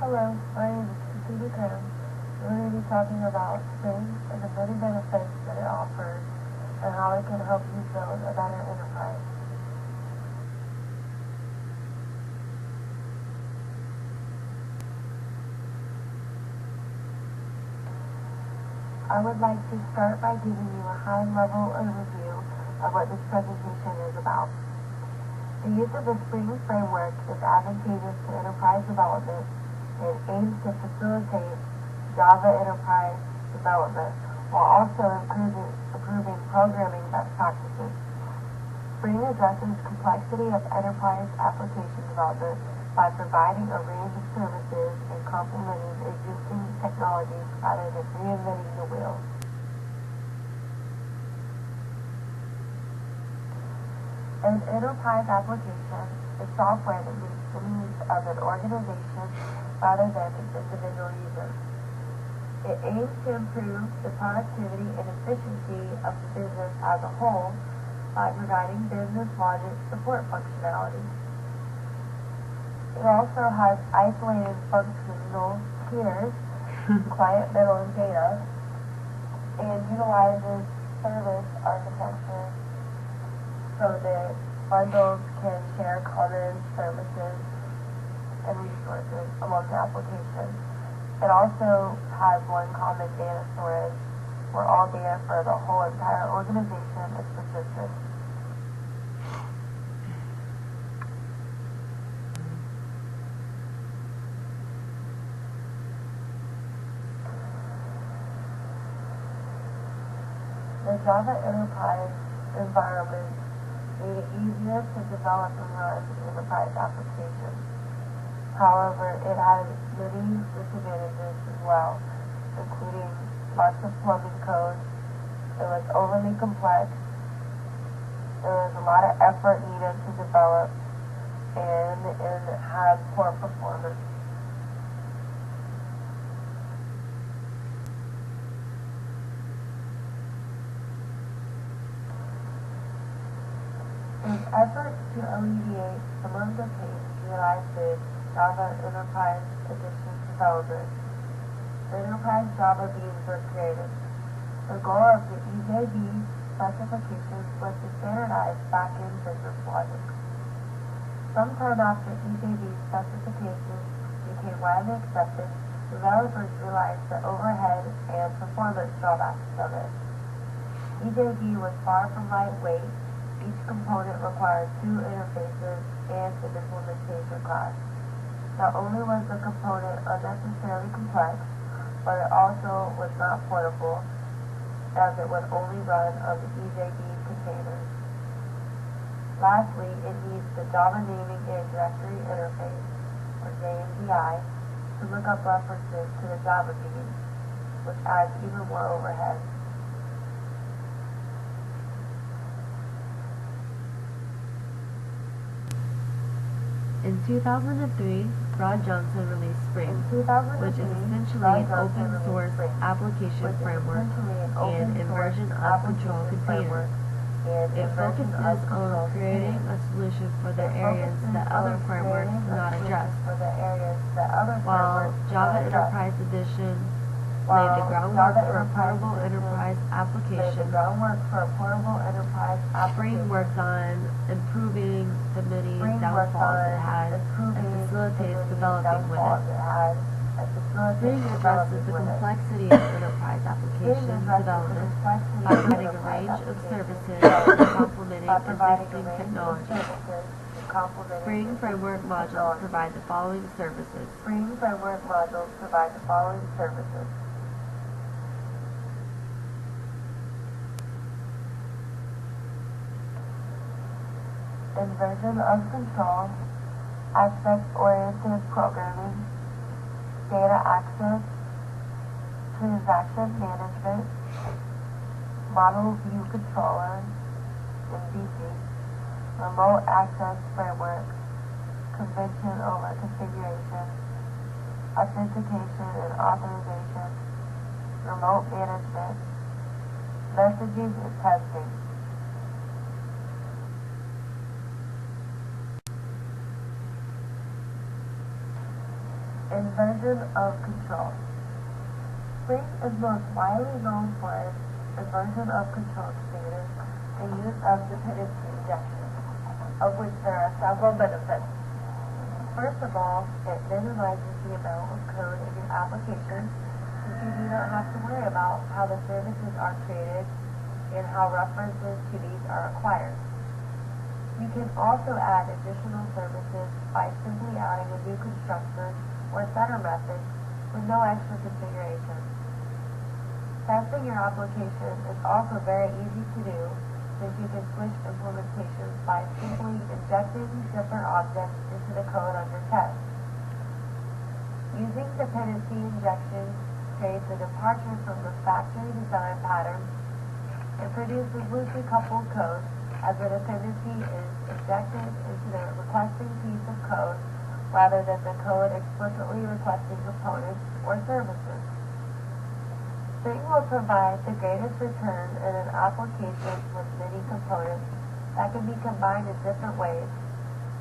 Hello, my name is Cecilia Cram. We're going to be talking about Spring and the many benefits that it offers and how it can help you build a better enterprise. I would like to start by giving you a high-level overview of what this presentation is about. The use of the Spring framework is advantageous to enterprise development and aims to facilitate Java enterprise development while also improving programming best practices. Spring addresses complexity of enterprise application development by providing a range of services and complementing existing technologies rather than reinventing the wheel. An enterprise application is software that meets the needs of an organization rather than an individual user. It aims to improve the productivity and efficiency of the business as a whole by providing business logic support functionality. It also has isolated functional tiers, client, middle, and data, and utilizes service architecture so that bundles can share common services and resources among the applications. It also has one common data storage where all data for the whole entire organization is persistent. The Java Enterprise environment made it easier to develop and run enterprise applications. However, it had many disadvantages as well, including lots of plumbing code. It was overly complex. There was a lot of effort needed to develop, and it had poor performance. In efforts to alleviate some of the pain realized in Java Enterprise Edition development, the Enterprise Java Beans were created. The goal of the EJB specifications was to standardize back-end business logic. Sometime after EJB specifications became widely accepted, developers realized the overhead and performance drawbacks of it. EJB was far from lightweight. Each component required 2 interfaces and an implementation class. Not only was the component unnecessarily complex, but it also was not portable, as it would only run on the EJB containers. Lastly, it needs the Java Naming and Directory Interface, or JNDI, to look up references to the Java beans, which adds even more overhead. In 2003, Rod Johnson released Spring, which is essentially an open-source application framework and a version of control containers. It focuses on creating a solution for the areas that other frameworks cannot address. While Java Enterprise Edition laid the groundwork for a portable enterprise application, Spring works on improving the many downfalls it has and facilitates developing with it. Spring addresses the complexity of enterprise application development by providing a range of services complementing existing technologies. Spring Framework modules provide the following services. Inversion of control, aspect-oriented programming, data access, transaction management, model view controller, MVC, remote access framework, convention over configuration, authentication and authorization, remote management, messaging and testing. Inversion of control. Spring is most widely known for its inversion of control status and use of dependency injection, of which there are several benefits. First of all, it minimizes the amount of code in your application, since you do not have to worry about how the services are created and how references to these are acquired. You can also add additional services by simply adding a new constructor or setter method with no extra configuration. Testing your application is also very easy to do, since you can switch implementations by simply injecting different objects into the code under test. Using dependency injection creates a departure from the factory design pattern and produces loosely coupled code, as the dependency is injected into the requesting piece of code rather than the code explicitly requesting components or services. Spring will provide the greatest return in an application with many components that can be combined in different ways,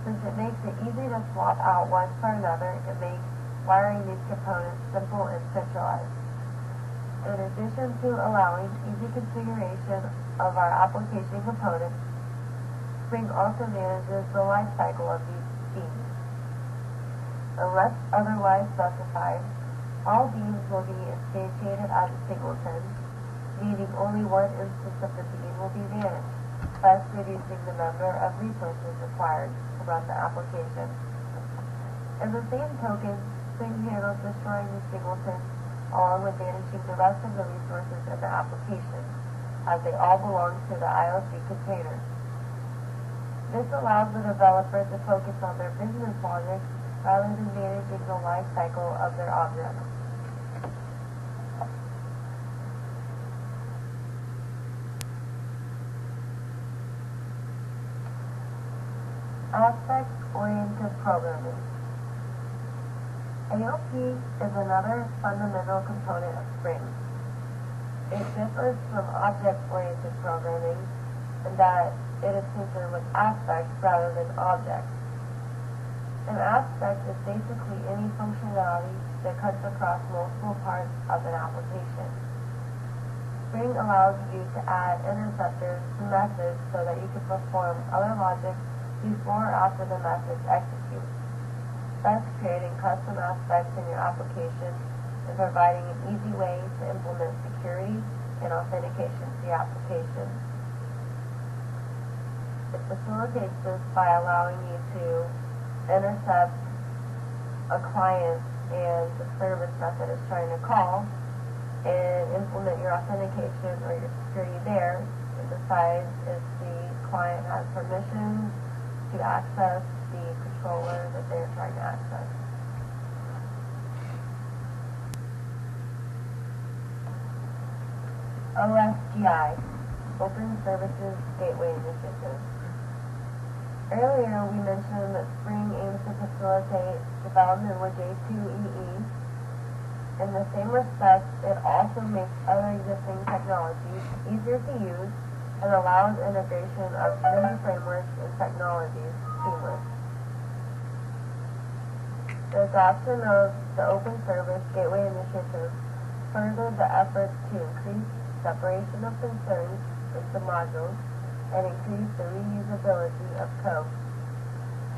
since it makes it easy to swap out one for another and makes wiring these components simple and centralized. In addition to allowing easy configuration of our application components, Spring also manages the life cycle of these beans. Unless otherwise specified, all beans will be instantiated as a singleton, meaning only one instance of the bean will be managed, thus reducing the number of resources required to run the application. In the same token, Spring handles destroying the singleton along with managing the rest of the resources in the application, as they all belong to the IOC container. This allows the developer to focus on their business logic rather than managing the life cycle of their objects. Aspect-oriented programming. AOP is another fundamental component of Spring. It differs from object-oriented programming in that it is concerned with aspects rather than objects. An aspect is basically any functionality that cuts across multiple parts of an application. Spring allows you to add interceptors to methods so that you can perform other logic before or after the methods execute, thus creating custom aspects in your application and providing an easy way to implement security and authentication to the application. It facilitates this by allowing you to intercept a client and the service method is trying to call and implement your authentication or your security there and decide if the client has permission to access the controller that they're trying to access. OSGI, Open Services Gateway Initiative. Earlier, we mentioned that Spring aims to facilitate development with J2EE. In the same respect, it also makes other existing technologies easier to use and allows integration of many frameworks and technologies seamless. The adoption of the Open Service Gateway Initiative furthered the efforts to increase separation of concerns into modules and increase the reusability of code.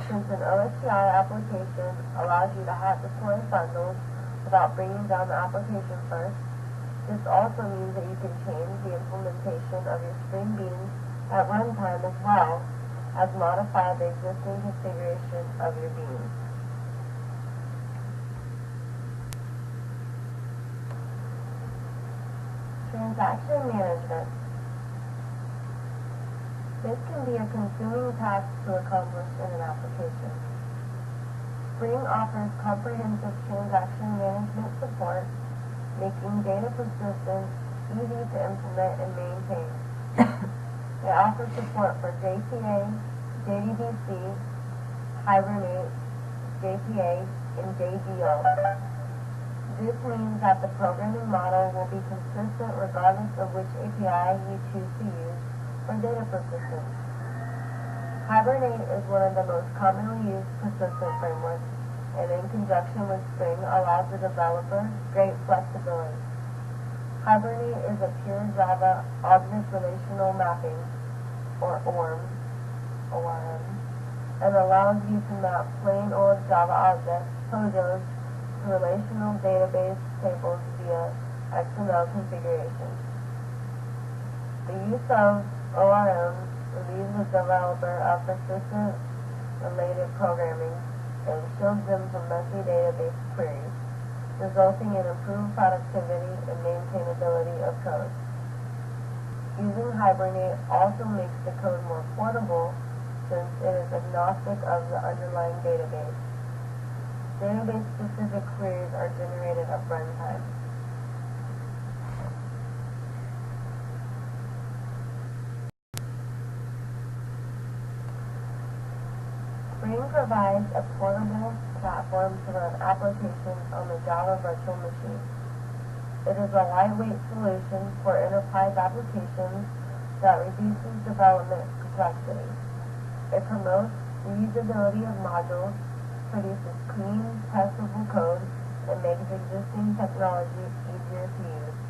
Since an OSGI application allows you to have deploy bundles without bringing down the application first, this also means that you can change the implementation of your Spring Beans at runtime as well as modify the existing configuration of your beans. Transaction management. This can be a consuming task to accomplish in an application. Spring offers comprehensive transaction management support, making data persistence easy to implement and maintain. It offers support for JPA, JDBC, Hibernate, JPA, and JDO. This means that the programming model will be consistent regardless of which API you choose to use for data persistence. Hibernate is one of the most commonly used persistent frameworks, and in conjunction with Spring allows the developer great flexibility. Hibernate is a pure Java object relational mapping, or ORM, and allows you to map plain old Java objects, POJOs, to relational database tables via XML configurations. The use of ORM relieves the developer of persistent-related programming and shields them from messy database queries, resulting in improved productivity and maintainability of code. Using Hibernate also makes the code more portable since it is agnostic of the underlying database. Database-specific queries are generated at runtime. Spring provides a portable platform to run applications on the Java virtual machine. It is a lightweight solution for enterprise applications that reduces development complexity. It promotes reusability of modules, produces clean, testable code, and makes existing technology easier to use.